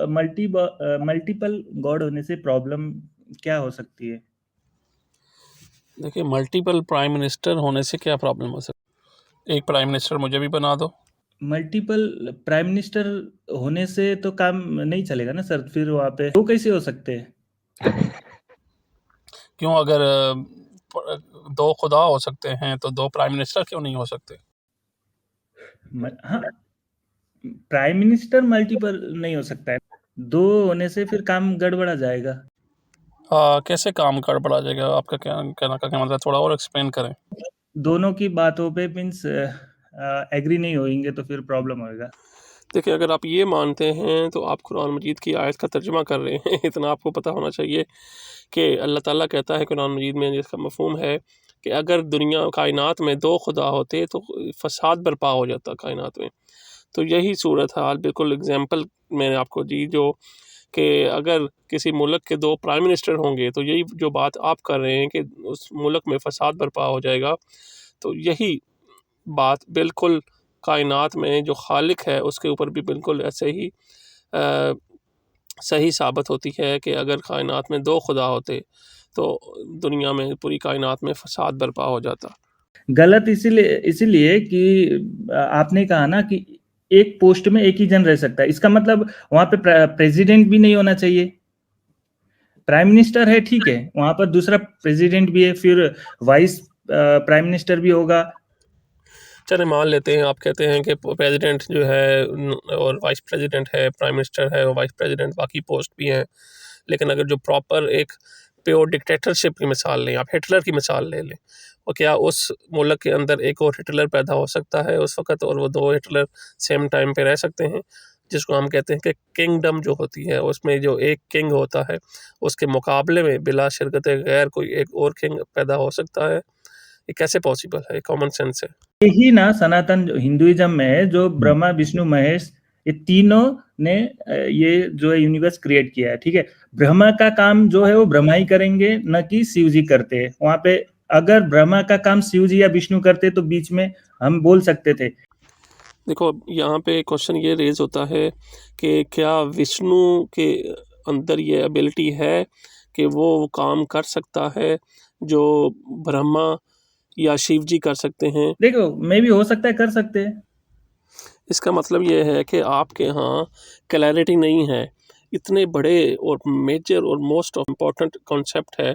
Multiple God होने से problem क्या हो सकती है? देखिए, मल्टीपल प्राइम मिनिस्टर होने से क्या प्रॉब्लम हो सकती है? एक प्राइम मिनिस्टर मुझे भी बना दो। मल्टीपल प्राइम मिनिस्टर होने से तो काम नहीं चलेगा ना सर, फिर वहाँ पे वो कैसे हो सकते हैं? क्यों, अगर दो खुदा हो सकते हैं तो दो प्राइम मिनिस्टर क्यों नहीं हो सकते? हाँ, प्राइम मिनिस्टर मल्टीपल नहीं हो सकता है, दो होने से फिर काम गड़बड़ा जाएगा। कैसे काम कर पड़ा जाएगा? आपका क्या कहना का क्या मतलब, थोड़ा और एक्सप्लेन करें। दोनों की बातों पे मीन्स एग्री नहीं होंगे तो फिर प्रॉब्लम होएगा। देखिए, अगर आप ये मानते हैं तो आप कुरान मजीद की आयत का तर्जुमा कर रहे हैं। इतना आपको पता होना चाहिए कि अल्लाह ताला कहता है कुरान मजीद में, जिसका मफहूम है कि अगर दुनिया कायनात में दो खुदा होते तो फसाद बर्पा हो जाता कायनात में। तो यही सूरत हाल, बिल्कुल एग्जाम्पल मैंने आपको दी, जो कि अगर किसी मुल्क के दो प्राइम मिनिस्टर होंगे तो यही जो बात आप कर रहे हैं कि उस मुल्क में फसाद बर्पा हो जाएगा, तो यही बात बिल्कुल कायनात में जो खालिक है उसके ऊपर भी बिल्कुल ऐसे ही अ, सही साबित होती है कि अगर कायनात में दो खुदा होते तो दुनिया में, पूरी कायनात में फसाद बर्पा हो जाता। गलत इसीलिए इसीलिए कि आपने कहा ना कि एक पोस्ट में एक ही जन रह सकता है, इसका मतलब वहां पे प्रेसिडेंट भी नहीं होना चाहिए। प्राइम मिनिस्टर है, ठीक है, वहां पर दूसरा प्रेसिडेंट भी है, फिर वाइस प्राइम मिनिस्टर भी होगा। चले मान लेते हैं, आप कहते हैं कि प्रेसिडेंट जो है और वाइस प्रेसिडेंट है, प्राइम मिनिस्टर है और वाइस प्रेसिडेंट, बाकी पोस्ट भी हैं। लेकिन अगर जो प्रॉपर एक प्योर डिक्टेटरशिप की मिसाल लें, आप हिटलर की मिसाल ले लें, और क्या उस मुल्क के अंदर एक और हिटलर पैदा हो सकता है उस वक़्त, और वो दो हिटलर सेम टाइम पे रह सकते हैं? जिसको हम कहते हैं कि किंगडम जो होती है, उसमें जो एक किंग होता है उसके मुकाबले में बिला शिरकत गैर कोई एक और किंग पैदा हो सकता है? ये कैसे पॉसिबल है? कॉमन सेंस है। यही ना सनातन हिंदुइज्म में है, जो ब्रह्मा विष्णु महेश ये तीनों ने ये जो है यूनिवर्स क्रिएट किया है, ठीक है। ब्रह्मा का काम जो है वो ब्रह्मा ही करेंगे, न कि शिव जी करते हैं वहां पे। अगर ब्रह्मा का काम शिव जी या विष्णु करते तो बीच में हम बोल सकते थे। देखो, यहाँ पे क्वेश्चन ये रेज़ होता है कि क्या विष्णु के अंदर ये एबिलिटी है कि वो काम कर सकता है जो ब्रह्मा या शिव जी कर सकते हैं? देखो, मे भी हो सकता है कर सकते हैं। इसका मतलब ये है कि आपके यहाँ क्लैरिटी नहीं है। इतने बड़े और मेजर और मोस्ट इम्पॉर्टेंट कॉन्सेप्ट है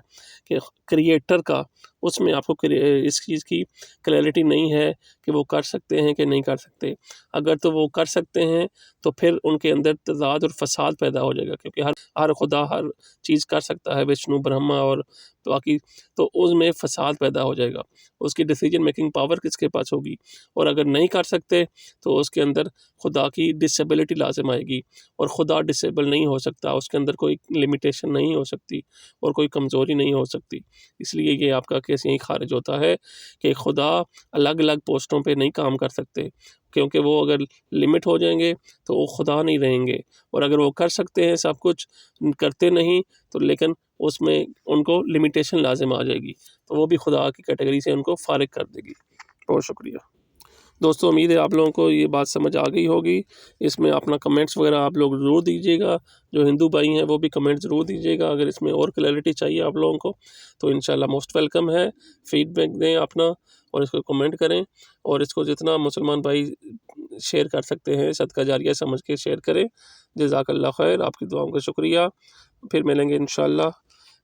कि क्रिएटर का, उसमें आपको इस चीज़ की क्लैरिटी नहीं है कि वो कर सकते हैं कि नहीं कर सकते। अगर तो वो कर सकते हैं तो फिर उनके अंदर तज़ाद और फसाद पैदा हो जाएगा, क्योंकि हर हर खुदा हर चीज़ कर सकता है, विष्णु ब्रह्मा और बाकी, तो उसमें फसाद पैदा हो जाएगा। उसकी डिसीजन मेकिंग पावर किसके पास होगी? और अगर नहीं कर सकते तो उसके अंदर खुदा की डिसेबिलिटी लाज़िम आएगी, और खुदा डिसेबल नहीं हो सकता, उसके अंदर कोई लिमिटेशन नहीं हो सकती और कोई कमज़ोरी नहीं हो सकती। इसलिए ये आपका केस यहीं ख़ारिज होता है कि खुदा अलग-अलग पोस्टों पे नहीं काम कर सकते, क्योंकि वो अगर लिमिट हो जाएँगे तो वो खुदा नहीं रहेंगे। और अगर वो कर सकते हैं सब कुछ, करते नहीं, तो लेकिन उसमें उनको लिमिटेशन लाज़िम आ जाएगी, तो वो भी खुदा की कैटेगरी से उनको फ़ारिग कर देगी। बहुत शुक्रिया। दोस्तों, उम्मीद है आप लोगों को ये बात समझ आ गई होगी। इसमें अपना कमेंट्स वगैरह आप लोग ज़रूर दीजिएगा। जो हिंदू भाई हैं वो भी कमेंट ज़रूर दीजिएगा। अगर इसमें और क्लैरिटी चाहिए आप लोगों को तो इंशाल्लाह मोस्ट वेलकम है। फीडबैक दें अपना और इसको कमेंट करें, और इसको जितना मुसलमान भाई शेयर कर सकते हैं सदका जारिया समझ के शेयर करें। जज़ाकल्लाह खैर, आपकी दुआओं का शुक्रिया। फिर मिलेंगे इंशाल्लाह।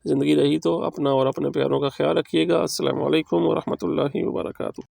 ज़िंदगी रही तो अपना और अपने प्यारों का ख़्याल रखिएगा। अस्सलामु अलैकुम व रहमतुल्लाहि व बरकातुहू।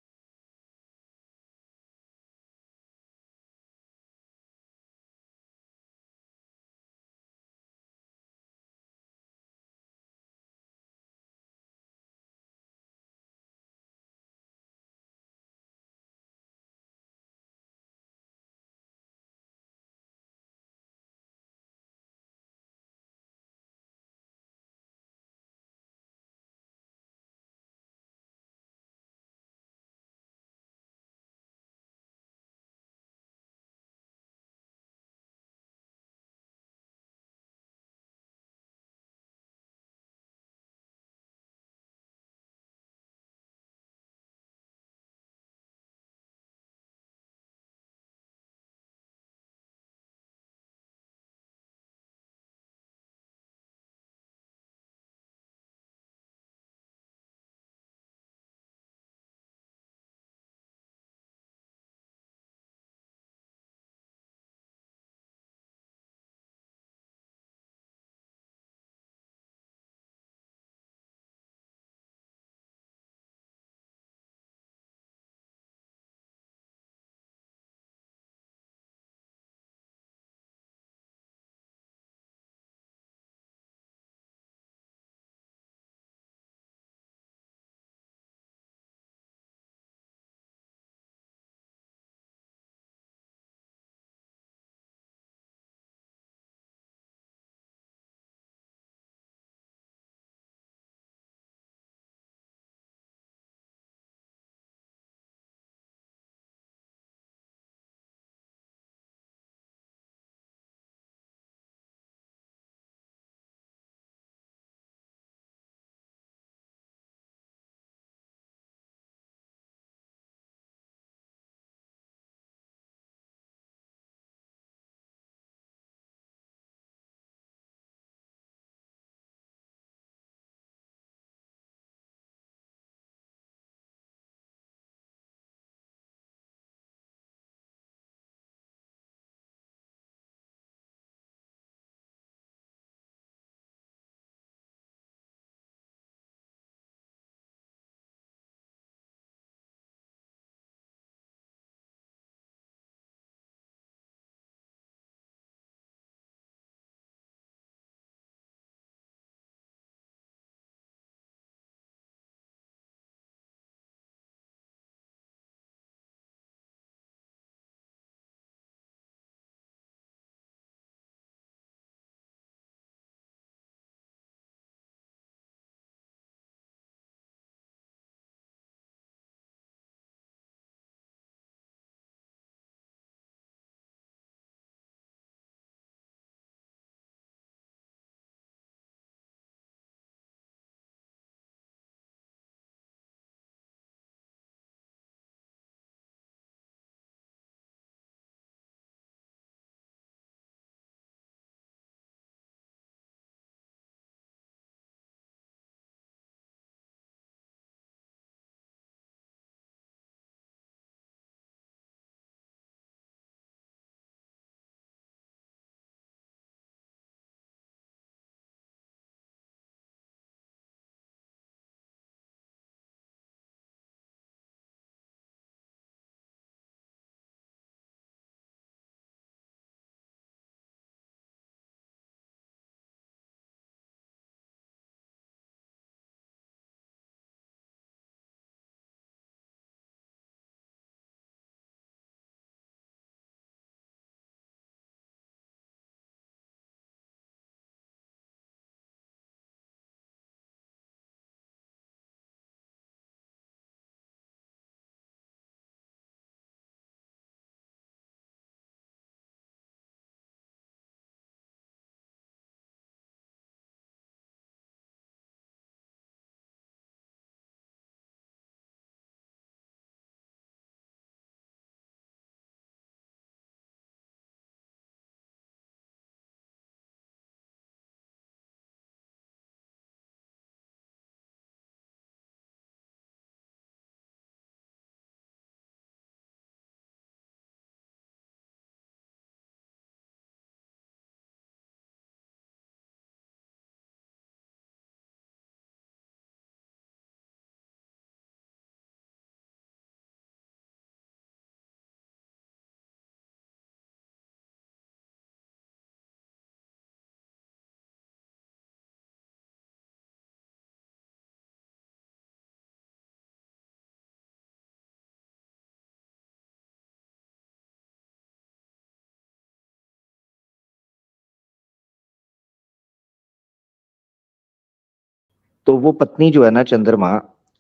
तो वो पत्नी जो है ना, चंद्रमा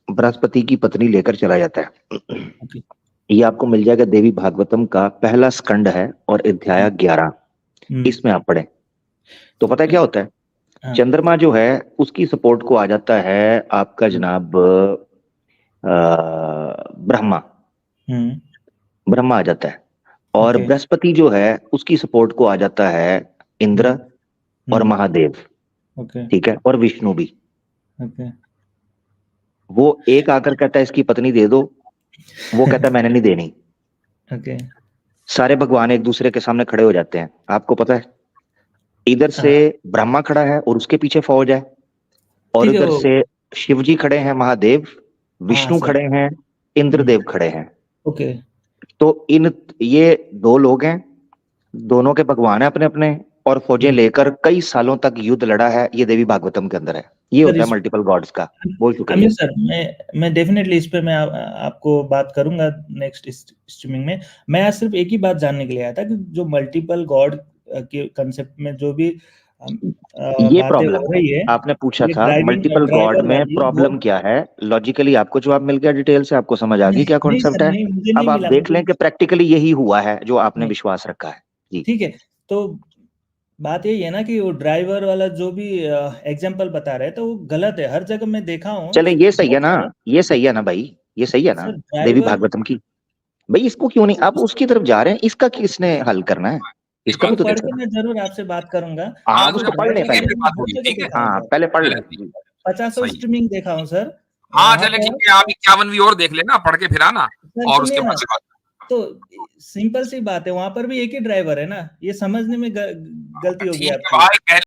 बृहस्पति की पत्नी लेकर चला जाता है। ओके। ये आपको मिल जाएगा देवी भागवतम का पहला स्कंड है और अध्याय 11, इसमें आप पढ़ें तो पता है क्या होता है। हाँ। चंद्रमा जो है उसकी सपोर्ट को आ जाता है आपका जनाब ब्रह्मा, ब्रह्मा आ जाता है, और ओके। बृहस्पति जो है उसकी सपोर्ट को आ जाता है इंद्र और महादेव, ओके। ठीक है, और विष्णु भी। ओके। वो एक आकर कहता है इसकी पत्नी दे दो, वो कहता है मैंने नहीं देनी। ओके। सारे भगवान एक दूसरे के सामने खड़े हो जाते हैं, आपको पता है। इधर से ब्रह्मा खड़ा है और उसके पीछे फौज है, और ठीक है, इधर वो से शिव जी खड़े हैं, महादेव, हाँ विष्णु सर। खड़े हैं, इंद्रदेव खड़े हैं। ओके। तो ये दो लोग हैं, दोनों के भगवान है अपने अपने, और फौजें लेकर कई सालों तक युद्ध लड़ा है। ये देवी भागवतम के अंदर है, ये सर होता है इस मल्टीपल गॉड्स का। बहुत शुक्रिया। अमीर सर, मैं डेफिनेटली इस पे मैं आपको बात करूंगा नेक्स्ट स्ट्रीमिंग में। मैं आज सिर्फ एक ही बात जानने के लिए आया था कि जो मल्टीपल गॉड के कंसेप्ट में जो भी ये बातें प्रॉब्लम हो है, रही है, आपने पूछा ये था मल्टीपल गॉड ड्राइवर में वाली वो प्रॉब्लम क्या है। लॉजिकली आपको जवाब मिल गया, डिटेल से आपको समझ आ गई क्या नहीं कॉन्सेप्ट सर, है। नहीं मुझे नहीं अब आप मिला, देख लें कि प्रैक्टिकली यही हुआ है जो आपने नहीं। विश्वास रखा है जी। ठीक है, तो बात यही है ना कि वो ड्राइवर वाला जो भी एग्जांपल बता रहे थे वो गलत है। हर जगह मैं देखा हूँ चले ये सही है बहुत ना, सारे। ये सही है ना भाई, ये सही है ना सर देवी ड्राइवर भागवतम की। भाई इसको क्यों नहीं, आप उसकी तरफ जा रहे हैं, इसका किसने हल करना है, इसका भी तो पढ़ देखो के ना। मैं जरूर आपसे बात करूंगा। हाँ, जो उसको पढ़ लें ड्राइवर पहले। है मैं हर जगह ठीक है, देखा हूँ हाँ, सर। पहले पढ़ लें। 50 स्ट्रीमिंग देखा हूँ सर। हाँ वहां चले पर ठीक है, आप 51वीं और देख लेना, पढ़ के फिर आना, सर और उसके सुनिए ना, बाद से बात। तो सिंपल सी बात है, वहां पर भी एक ही ड्राइवर है ना, ये समझने में गलती होगी ठीक है आपकी। भाई,